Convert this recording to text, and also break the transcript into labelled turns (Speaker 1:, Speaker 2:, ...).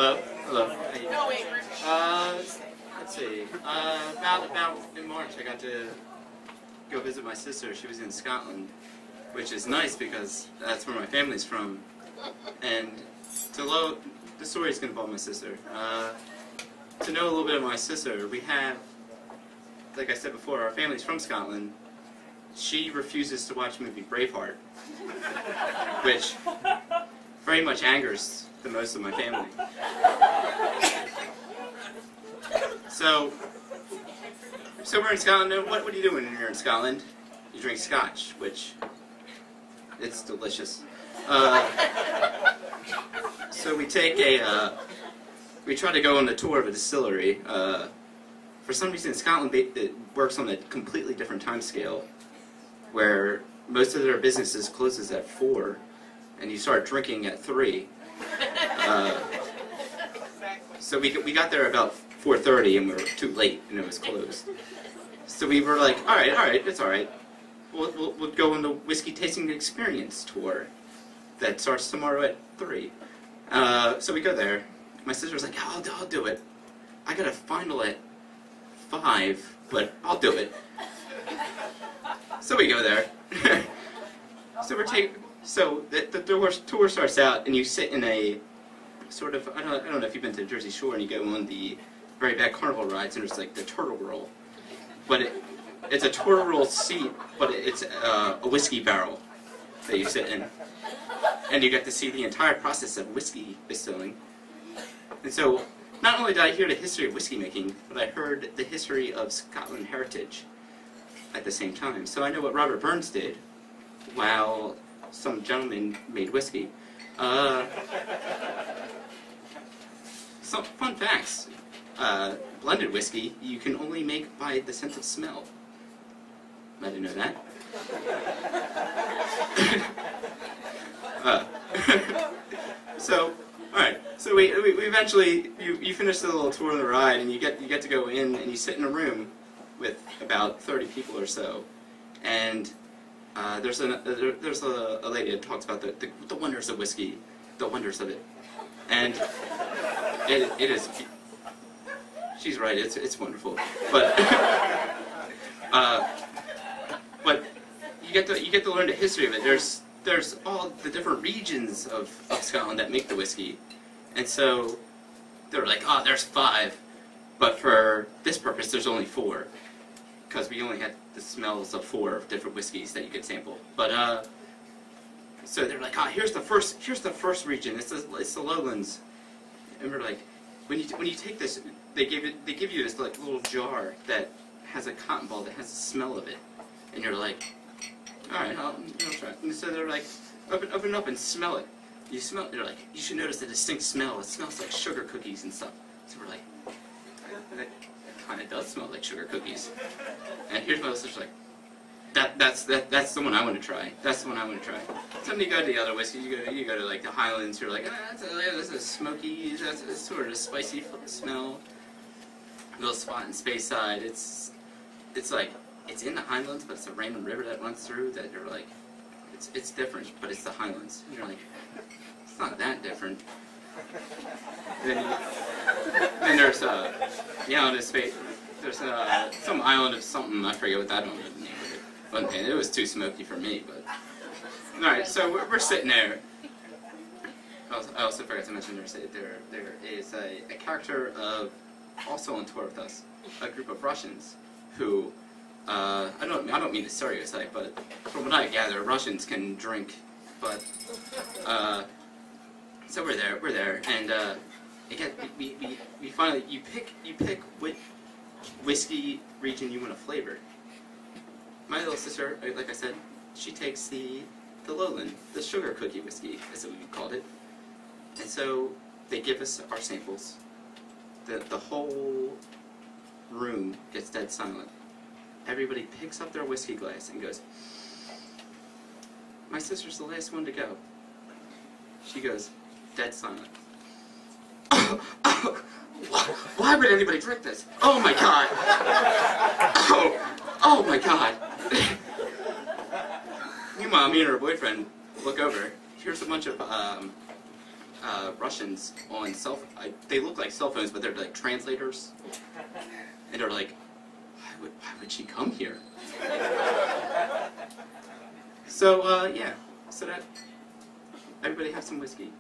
Speaker 1: Hello? Hello.
Speaker 2: No, wait.
Speaker 1: Let's see. About in March, I got to go visit my sister. She was in Scotland, which is nice because that's where my family's from. And the story is going to involve my sister. To know a little bit of my sister, we have, like I said before, our family's from Scotland. She refuses to watch the movie Braveheart, which very much angers the most of my family. So we're in Scotland. What are you doing when you're in Scotland? You drink scotch, which it's delicious. So we take we try to go on a tour of a distillery. For some reason in Scotland it works on a completely different time scale, where most of their businesses closes at 4, and you start drinking at 3. So we got there about 4:30, and we were too late, and it was closed. So we were like, all right, it's all right. We'll go on the whiskey tasting experience tour that starts tomorrow at 3. So we go there. My sister's like, oh, I'll do it. I got a final at 5, but I'll do it. So we go there. So the tour starts out, and you sit in a sort of, I don't know if you've been to Jersey Shore, and you go on the very bad carnival rides, and there's like the turtle roll. But it's a turtle roll seat, but it's a whiskey barrel that you sit in. And you get to see the entire process of whiskey distilling. And so, not only did I hear the history of whiskey making, but I heard the history of Scotland heritage at the same time. So I know what Robert Burns did while some gentleman made whiskey. Some fun facts. Blended whiskey you can only make by the sense of smell. I didn't know that. So, alright. So we eventually you finish the little tour of the ride, and you get to go in, and you sit in a room with about 30 people or so, and there's a lady that talks about the wonders of whiskey, the wonders of it, and it is. She's right. It's wonderful, but but you get to learn the history of it. There's all the different regions of Scotland that make the whiskey, and so they're like, oh, there's 5, but for this purpose, there's only 4, because we only had the smells of 4 different whiskeys that you could sample. But so they're like, here's the first region. It's the lowlands, and we're like, when you take this, they give you this like little jar that has a cotton ball that has the smell of it, and you're like, all right, I'll try it. And so they're like, open up and smell it. You smell it. They're like, you should notice the distinct smell. It smells like sugar cookies and stuff. So we're like, that kind of does smell like sugar cookies. And here's my sister's like, that's the one I want to try. That's the one I want to try. So when you go to the other whiskey, you go to like the Highlands. You're like, that's a smoky, that's a sort of spicy smell. A little spot in Speyside. It's like, it's in the Highlands, but it's a random river that runs through that you're like, it's different, but it's the Highlands. And you're like, it's not that different. Then there's the island of Space. There's some island of something, I forget what, I don't know the name of it. It was too smoky for me, but alright, so we're sitting there. I also forgot to mention there is a character also on tour with us, a group of Russians who I don't mean to stereotype, but from what I gather, Russians can drink. But so we're there, and again, we finally you pick which whiskey region you want to flavor. My little sister, like I said, she takes the lowland, the sugar cookie whiskey, as we called it, and so they give us our samples. The whole room gets dead silent. Everybody picks up their whiskey glass and goes, my sister's the last one to go. She goes, dead silent. Why would anybody drink this? Oh my god! Oh my god! Meanwhile, me and her boyfriend look over. Here's a bunch of Russians on they look like cell phones, but they're like translators, and they're like, why would she come here? So yeah, so that everybody have some whiskey.